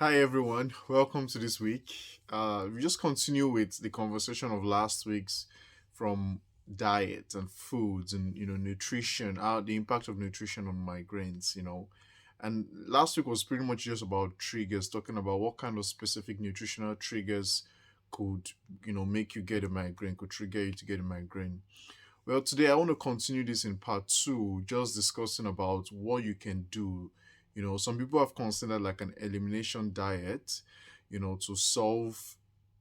Hi everyone, welcome to this week. We just continue with the conversation of last week's from diet and foods and nutrition, the impact of nutrition on migraines. And last week was pretty much just about triggers, talking about what kind of specific nutritional triggers could make you get a migraine, could trigger you to get a migraine. Well, today I want to continue this in part two, just discussing about what you can do. Some people have considered like an elimination diet, to solve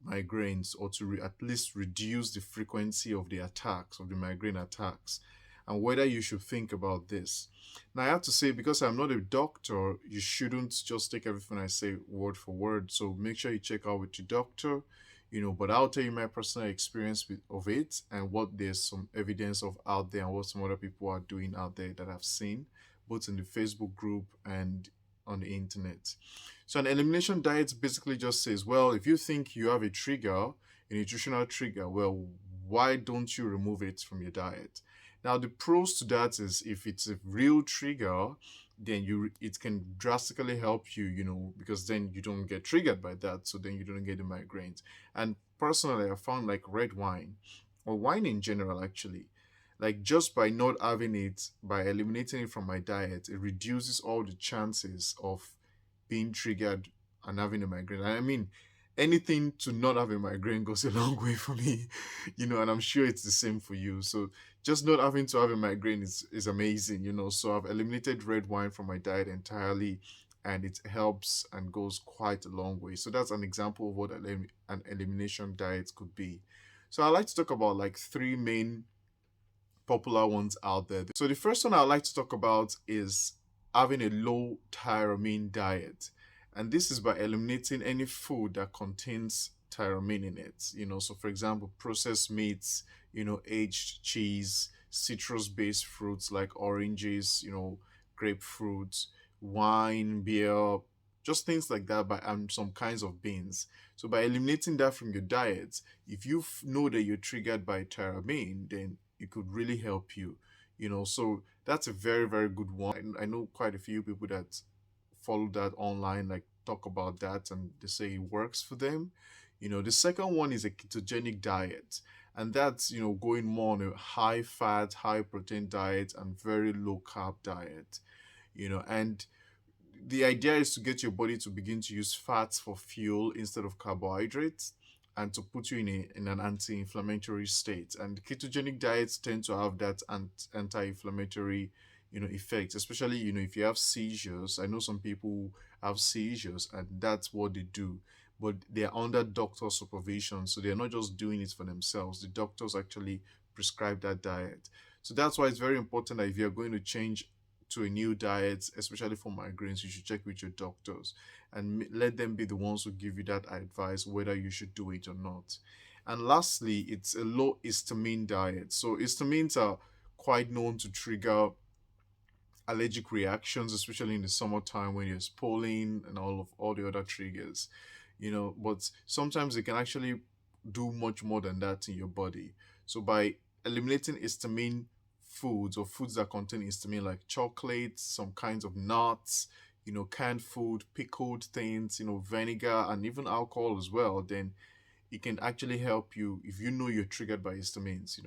migraines or to at least reduce the frequency of the attacks, of the migraine attacks, and whether you should think about this. Now, I have to say, because I'm not a doctor, you shouldn't just take everything I say word for word. So make sure you check out with your doctor, but I'll tell you my personal experience of it and what there's some evidence of out there and what some other people are doing out there that I've seen both in the Facebook group and on the internet. So an elimination diet basically just says, well, if you think you have a trigger, a nutritional trigger, well, why don't you remove it from your diet? Now the pros to that is if it's a real trigger, then it can drastically help you, because then you don't get triggered by that, so then you don't get the migraines. And personally, I found like red wine or wine in general actually, like just by not having it, by eliminating it from my diet, it reduces all the chances of being triggered and having a migraine. And I mean, anything to not have a migraine goes a long way for me, and I'm sure it's the same for you. So just not having to have a migraine is amazing, So I've eliminated red wine from my diet entirely, and it helps and goes quite a long way. So that's an example of what an elimination diet could be. So I like to talk about like three main popular ones out there. So the first one I'd like to talk about is having a low tyramine diet. And this is by eliminating any food that contains tyramine in it. So for example, processed meats, aged cheese, citrus-based fruits like oranges, grapefruits, wine, beer, just things like that, and some kinds of beans. So by eliminating that from your diet, if you know that you're triggered by tyramine, then it could really help you. So that's a very, very good one. I know quite a few people that follow that online, like talk about that, and they say it works for them. The second one is a ketogenic diet, and that's going more on a high fat, high protein diet and very low carb diet. And the idea is to get your body to begin to use fats for fuel instead of carbohydrates, and to put you in an anti-inflammatory state. And ketogenic diets tend to have that anti-inflammatory effect, especially if you have seizures. I know some people have seizures and that's what they do, but they're under doctor supervision, so they're not just doing it for themselves. The doctors actually prescribe that diet. So that's why it's very important that if you're going to change to a new diet, especially for migraines, you should check with your doctors and let them be the ones who give you that advice whether you should do it or not. And lastly, it's a low histamine diet. So histamines are quite known to trigger allergic reactions, especially in the summertime when there's pollen and all the other triggers. But sometimes they can actually do much more than that in your body. So by eliminating histamine foods or foods that contain histamine like chocolates, some kinds of nuts, canned food, pickled things, vinegar, and even alcohol as well, then it can actually help you if you know you're triggered by histamines.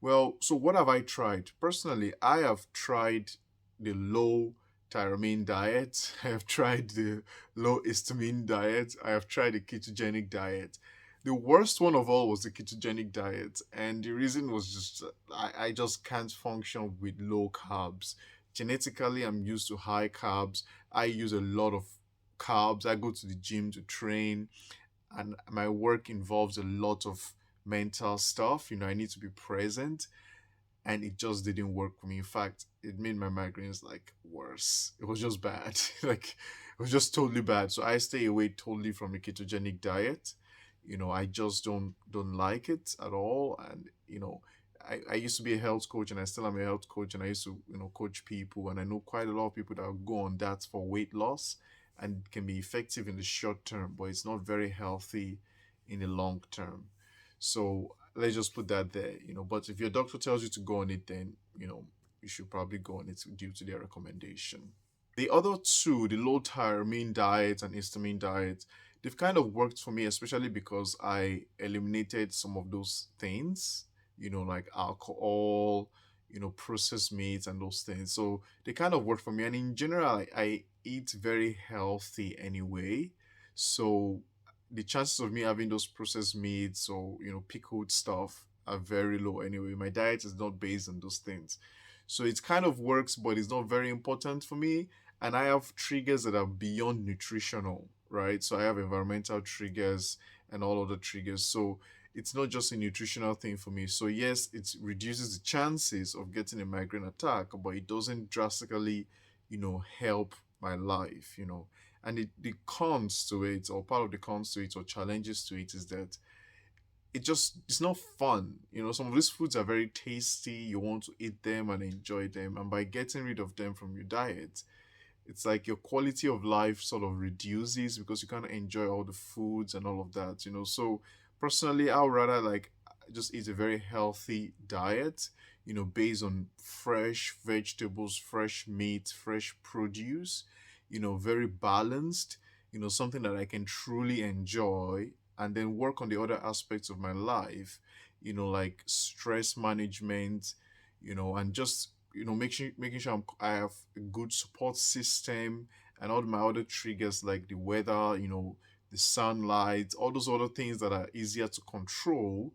Well, so what have I tried? Personally, I have tried the low tyramine diet. I have tried the low histamine diet. I have tried the ketogenic diet. The worst one of all was the ketogenic diet, and the reason was just I just can't function with low carbs. Genetically, I'm used to high carbs. I use a lot of carbs. I go to the gym to train, and my work involves a lot of mental stuff. I need to be present, and it just didn't work for me. In fact, it made my migraines like worse. It was just bad. Like it was just totally bad. So I stay away totally from the ketogenic diet. I just don't like it at all. And I used to be a health coach, and I still am a health coach, and I used to coach people, and I know quite a lot of people that go on that for weight loss and can be effective in the short term, but it's not very healthy in the long term. So let's just put that there. But if your doctor tells you to go on it, then you should probably go on it due to their recommendation. The other two, the low tyramine diet and histamine diet, they've kind of worked for me, especially because I eliminated some of those things, like alcohol, processed meats and those things. So they kind of work for me. And in general, I eat very healthy anyway. So the chances of me having those processed meats or, pickled stuff are very low anyway. My diet is not based on those things. So it kind of works, but it's not very important for me, and I have triggers that are beyond nutritional, right? So I have environmental triggers and all other triggers. So it's not just a nutritional thing for me. So yes, it reduces the chances of getting a migraine attack, but it doesn't drastically, help my life, And the cons to it, or part of the cons to it, or challenges to it, is that it's not fun. Some of these foods are very tasty. You want to eat them and enjoy them, and by getting rid of them from your diet, it's like your quality of life sort of reduces because you can't enjoy all the foods and all of that. So personally, I would rather like just eat a very healthy diet, based on fresh vegetables, fresh meat, fresh produce, very balanced, something that I can truly enjoy, and then work on the other aspects of my life, like stress management, and just making sure I have a good support system, and all my other triggers like the weather, the sunlight, all those other things that are easier to control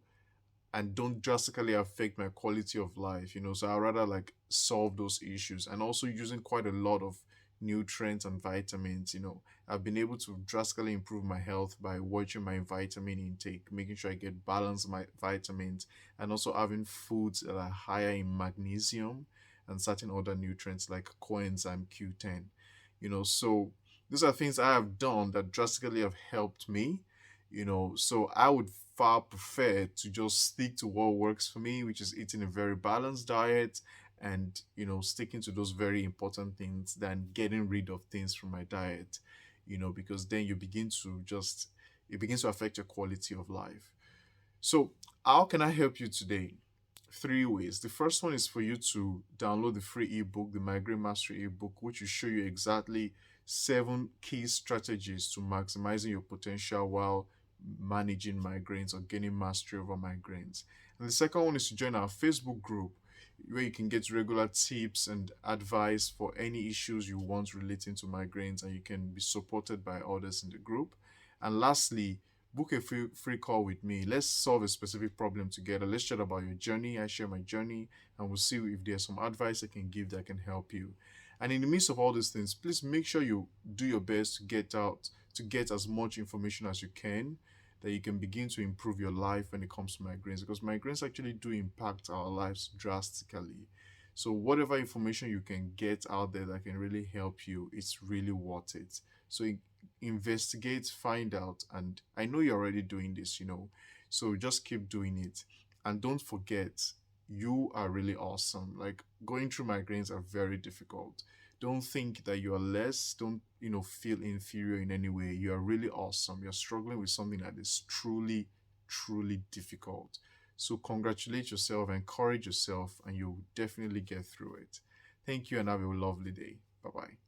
and don't drastically affect my quality of life. So I rather like solve those issues, and also using quite a lot of nutrients and vitamins. I've been able to drastically improve my health by watching my vitamin intake, making sure I get balanced my vitamins, and also having foods that are higher in magnesium and certain other nutrients like coenzyme Q10. So these are things I have done that drastically have helped me. So I would far prefer to just stick to what works for me, which is eating a very balanced diet, and sticking to those very important things than getting rid of things from my diet. Because then it begins to affect your quality of life. So how can I help you today? Three ways. The first one is for you to download the free ebook, the Migraine Mastery ebook, which will show you exactly 7 key strategies to maximizing your potential while managing migraines or gaining mastery over migraines. And the second one is to join our Facebook group, where you can get regular tips and advice for any issues you want relating to migraines, and you can be supported by others in the group. And lastly, book a free call with me. Let's solve a specific problem together. Let's chat about your journey. I share my journey, and we'll see if there's some advice I can give that can help you. And in the midst of all these things, please make sure you do your best to get as much information as you can, that you can begin to improve your life when it comes to migraines, because migraines actually do impact our lives drastically. So whatever information you can get out there that can really help you, it's really worth it. So investigate, find out, and I know you're already doing this. So just keep doing it. And don't forget, you are really awesome. Like, going through migraines are very difficult. Don't think that you are less. Don't, feel inferior in any way. You are really awesome. You're struggling with something that is truly, truly difficult. So congratulate yourself, encourage yourself, and you'll definitely get through it. Thank you, and have a lovely day. Bye bye.